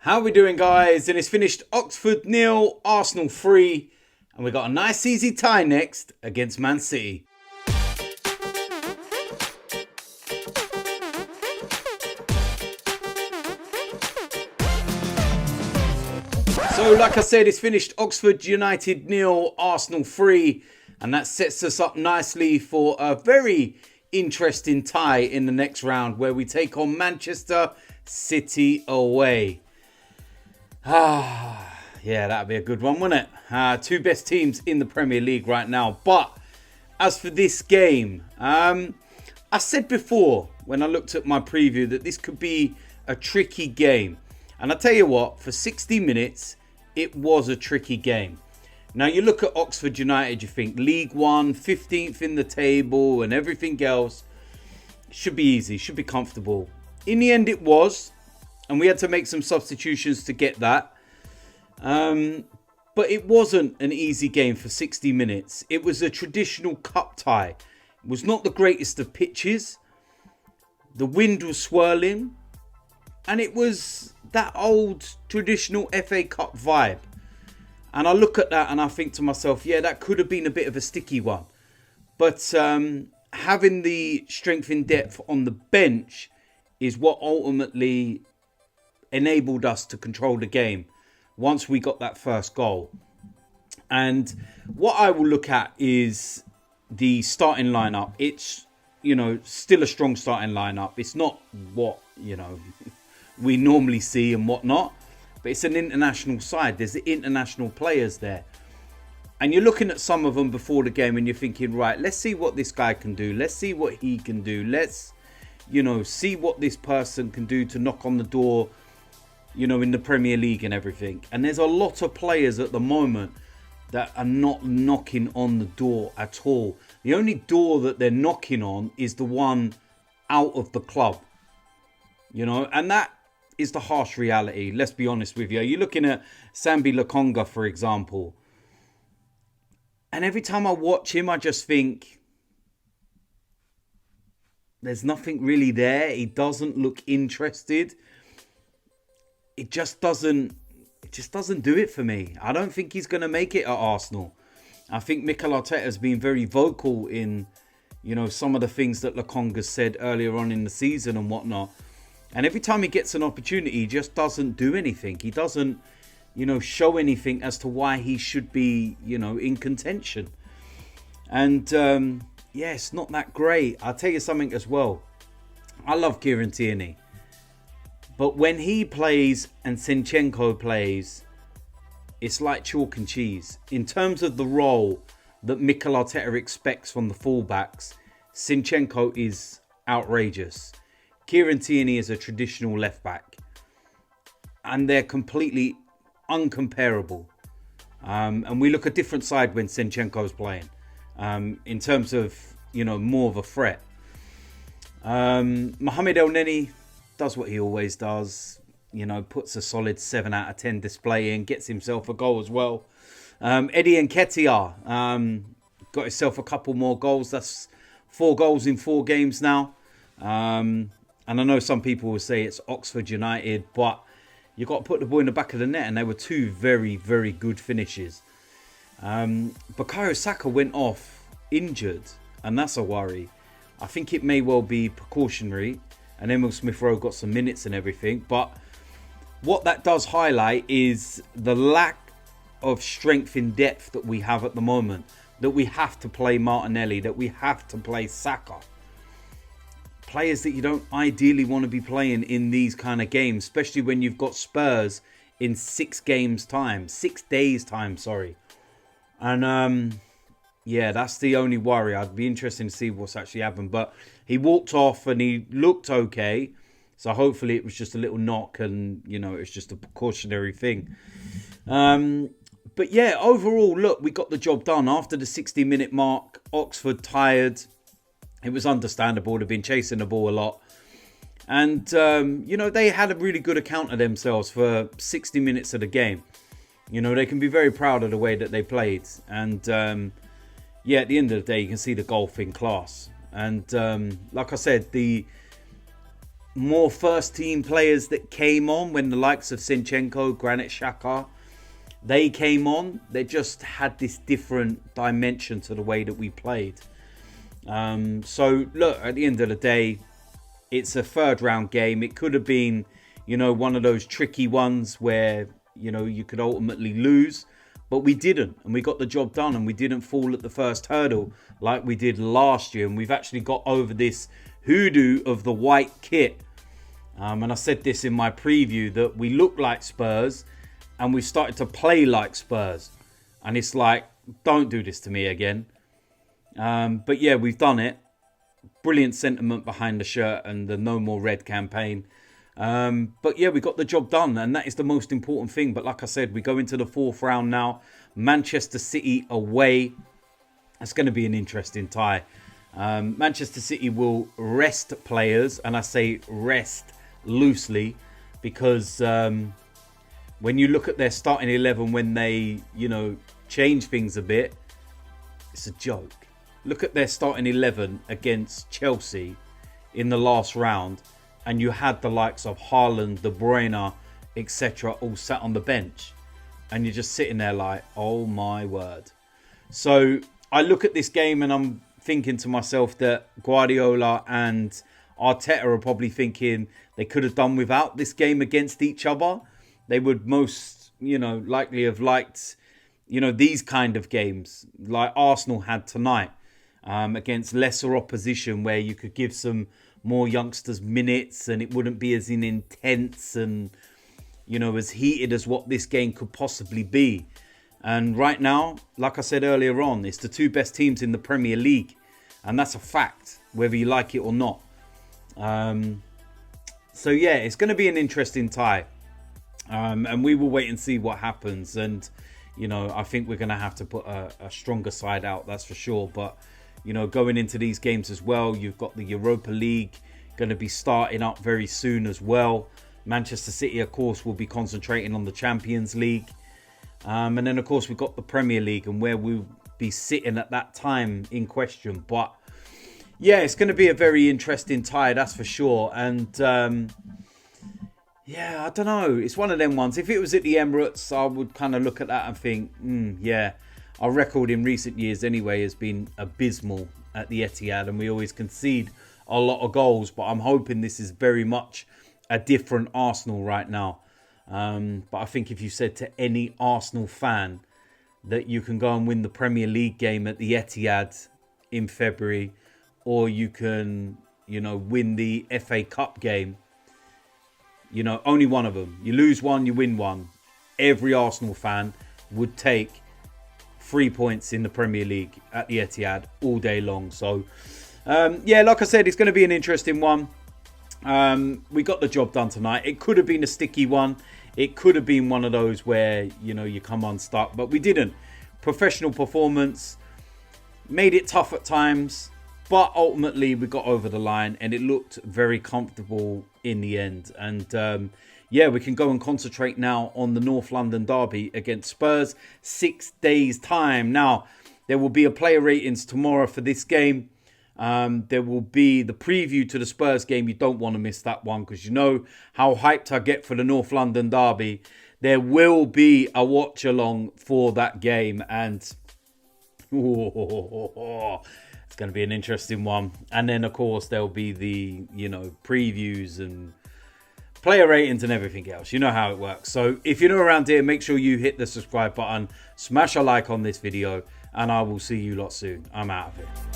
How are we doing, guys? And it's finished Oxford 0, Arsenal 3. And we got a nice easy tie next against Man City. So, like I said, it's finished Oxford United 0, Arsenal 3. And that sets us up nicely for a very interesting tie in the next round where we take on Manchester City away. Yeah, that'd be a good one, wouldn't it? Two best teams in the Premier League right now. But as for this game, I said before when I looked at my preview that this could be a tricky game. And I tell you what, for 60 minutes, it was a tricky game. Now, you look at Oxford United, you think League One, 15th in the table and everything else. Should be easy, should be comfortable. In the end, it was. And we had to make some substitutions to get that. But it wasn't an easy game for 60 minutes. It was a traditional cup tie. It was not the greatest of pitches. The wind was swirling. And it was that old traditional FA Cup vibe. And I look at that and I think to myself, yeah, that could have been a bit of a sticky one. But having the strength in depth on the bench is what ultimately enabled us to control the game once we got that first goal. And what I will look at is the starting lineup. It's, still a strong starting lineup. It's not what, we normally see and whatnot, but it's an international side. There's the international players there. And you're looking at some of them before the game and you're thinking, right, let's see what this guy can do. Let's see what he can do. Let's, see what this person can do to knock on the door, in the Premier League and everything. And there's a lot of players at the moment that are not knocking on the door at all. The only door that they're knocking on is the one out of the club. And that is the harsh reality. Let's be honest with you. You're looking at Sambi Lokonga, for example. And every time I watch him, I just think there's nothing really there. He doesn't look interested. It just doesn't do it for me. I don't think he's going to make it at Arsenal. I think Mikel Arteta has been very vocal in, some of the things that Lokonga said earlier on in the season and whatnot. And every time he gets an opportunity, he just doesn't do anything. He doesn't, show anything as to why he should be, in contention. And, it's not that great. I'll tell you something as well. I love Kieran Tierney. But when he plays and Zinchenko plays, it's like chalk and cheese. In terms of the role that Mikel Arteta expects from the fullbacks, Zinchenko is outrageous. Kieran Tierney is a traditional left back. And they're completely uncomparable. And we look a different side when Zinchenko's playing. In terms of, more of a threat. Mohamed elneny does what he always does. Puts a solid 7 out of 10 display in. Gets himself a goal as well. Eddie Nketiah got himself a couple more goals. That's 4 goals in 4 games now. And I know some people will say it's Oxford United, but you've got to put the ball in the back of the net, and they were 2 very, very good finishes. Bukayo Saka went off injured, and that's a worry. I think it may well be precautionary, and Emil Smith-Rowe got some minutes and everything. But what that does highlight is the lack of strength in depth that we have at the moment. That we have to play Martinelli, that we have to play Saka. Players that you don't ideally want to be playing in these kind of games, especially when you've got Spurs in 6 days time, sorry. And that's the only worry. I'd be interested to see what's actually happened. But he walked off and he looked okay. So hopefully it was just a little knock and, it's just a precautionary thing. But yeah, overall, look, we got the job done. After the 60-minute mark, Oxford tired. It was understandable. They've been chasing the ball a lot. And, they had a really good account of themselves for 60 minutes of the game. They can be very proud of the way that they played. And, at the end of the day, you can see the golf in class. And, like I said, the more first team players that came on when the likes of Zinchenko, xhaka, they came on. They just had this different dimension to the way that we played. So look, at the end of the day, it's a third round game. It could have been, you know, one of those tricky ones where, you know, you could ultimately lose, but we didn't, and we got the job done, and we didn't fall at the first hurdle like we did last year. And we've actually got over this hoodoo of the white kit. And I said this in my preview, that we look like Spurs and we started to play like Spurs. And it's like, don't do this to me again. But yeah, we've done it. Brilliant sentiment behind the shirt and the No More Red campaign. But yeah, we got the job done, and that is the most important thing. But like I said, we go into the fourth round now. Manchester City away. It's going to be an interesting tie. Manchester City will rest players, and I say rest loosely, because when you look at their starting 11, when they, you know, change things a bit, it's a joke. Look at their starting 11 against Chelsea in the last round, and you had the likes of Haaland, De Bruyne, etc. all sat on the bench, and you're just sitting there like, oh my word. So I look at this game and I'm thinking to myself that Guardiola and Arteta are probably thinking they could have done without this game against each other. They would most, you know, likely have liked, you know, these kind of games like Arsenal had tonight against lesser opposition, where you could give some more youngsters minutes and it wouldn't be as intense and, you know, as heated as what this game could possibly be. And right now, like I said earlier on, it's the two best teams in the Premier League. And that's a fact, whether you like it or not. So yeah, it's going to be an interesting tie. And we will wait and see what happens. And, you know, I think we're going to have to put a stronger side out, that's for sure. But, you know, going into these games as well, you've got the Europa League going to be starting up very soon as well. Manchester City, of course, will be concentrating on the Champions League. And then, of course, we've got the Premier League and where we'll be sitting at that time in question. But, yeah, it's going to be a very interesting tie, that's for sure. And, yeah, I don't know. It's one of them ones. If it was at the Emirates, I would kind of look at that and think, yeah, our record in recent years anyway has been abysmal at the Etihad. And we always concede a lot of goals. But I'm hoping this is very much a different Arsenal right now. But I think if you said to any Arsenal fan that you can go and win the Premier League game at the Etihad in February, or you can, you know, win the FA Cup game, you know, only one of them. You lose one, you win one. Every Arsenal fan would take 3 points in the Premier League at the Etihad all day long. So, yeah, like I said, it's going to be an interesting one. We got the job done tonight. It could have been a sticky one. It could have been one of those where, you know, you come unstuck, but we didn't. Professional performance, made it tough at times, but ultimately we got over the line and it looked very comfortable in the end. And yeah, we can go and concentrate now on the North London derby against Spurs, 6 days time. Now, there will be a player ratings tomorrow for this game. There will be the preview to the Spurs game. You don't want to miss that one because you know how hyped I get for the North London derby. There will be a watch along for that game, and it's going to be an interesting one. And then, of course, there'll be the, you know, previews and player ratings and everything else. You know how it works. So if you're new around here, make sure you hit the subscribe button, smash a like on this video, and I will see you lot soon. I'm out of here.